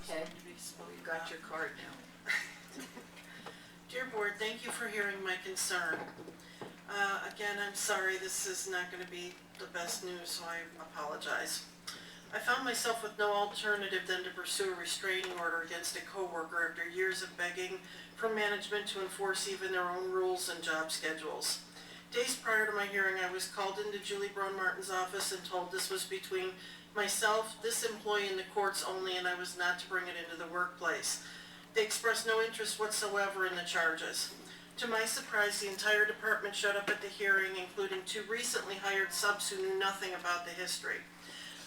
Okay, you got your card now. Dear Board, thank you for hearing my concern. Again, I'm sorry this is not going to be the best news, so I apologize. I found myself with no alternative than to pursue a restraining order against a coworker after years of begging for management to enforce even their own rules and job schedules. Days prior to my hearing, I was called into Julie Braun-Martin's office and told this was between myself, this employee, and the courts only, and I was not to bring it into the workplace. They expressed no interest whatsoever in the charges. To my surprise, the entire department showed up at the hearing, including 2 recently hired subs who knew nothing about the history.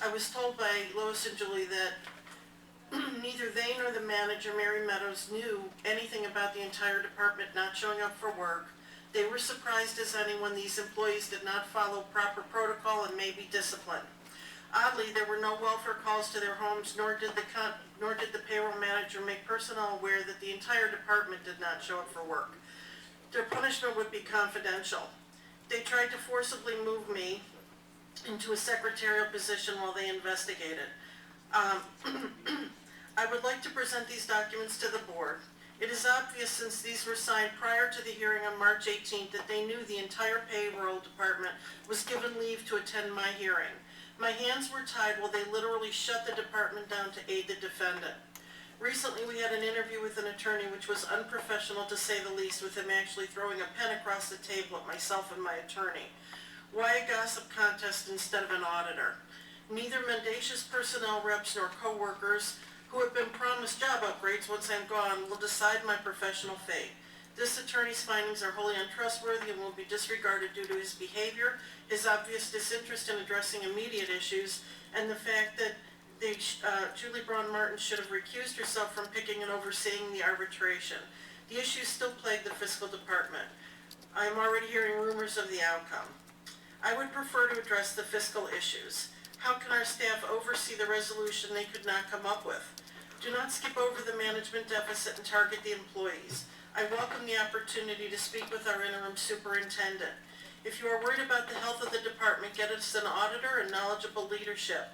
I was told by Lois and Julie that neither they nor the manager, Mary Meadows, knew anything about the entire department not showing up for work. They were surprised as anyone these employees did not follow proper protocol and may be disciplined. Oddly, there were no welfare calls to their homes, nor did the payroll manager make personnel aware that the entire department did not show up for work. Their punishment would be confidential. They tried to forcibly move me into a secretarial position while they investigated. I would like to present these documents to the board. It is obvious, since these were signed prior to the hearing on March 18th, that they knew the entire payroll department was given leave to attend my hearing. My hands were tied while they literally shut the department down to aid the defendant. Recently, we had an interview with an attorney which was unprofessional, to say the least, with him actually throwing a pen across the table at myself and my attorney. Why a gossip contest instead of an auditor? Neither mendacious personnel reps nor co-workers who have been promised job upgrades once I'm gone will decide my professional fate. This attorney's findings are wholly untrustworthy and will be disregarded due to his behavior, his obvious disinterest in addressing immediate issues, and the fact that Julie Braun-Martin should have recused herself from picking and overseeing the arbitration. The issues still plague the fiscal department. I am already hearing rumors of the outcome. I would prefer to address the fiscal issues. How can our staff oversee the resolution they could not come up with? Do not skip over the management deficit and target the employees. I welcome the opportunity to speak with our interim superintendent. If you are worried about the health of the department, get us an auditor and knowledgeable leadership.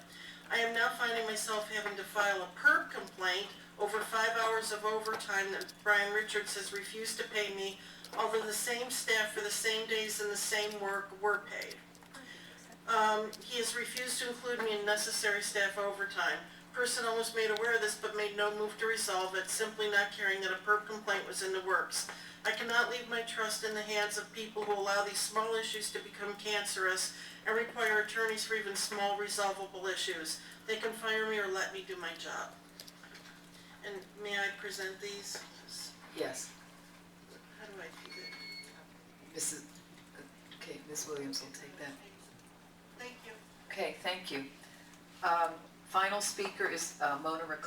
I am now finding myself having to file a PERB complaint over 5 hours of overtime that Brian Richards has refused to pay me, although the same staff for the same days and the same work were paid. He has refused to include me in necessary staff overtime. Personnel was made aware of this but made no move to resolve it, simply not caring that a PERB complaint was in the works. I cannot leave my trust in the hands of people who allow these small issues to become cancerous and require attorneys for even small resolvable issues. They can fire me or let me do my job. And may I present these? Yes. How do I do that? Okay, Ms. Williams will take that. Thank you. Okay, thank you. Final speaker is Mona Ricardo.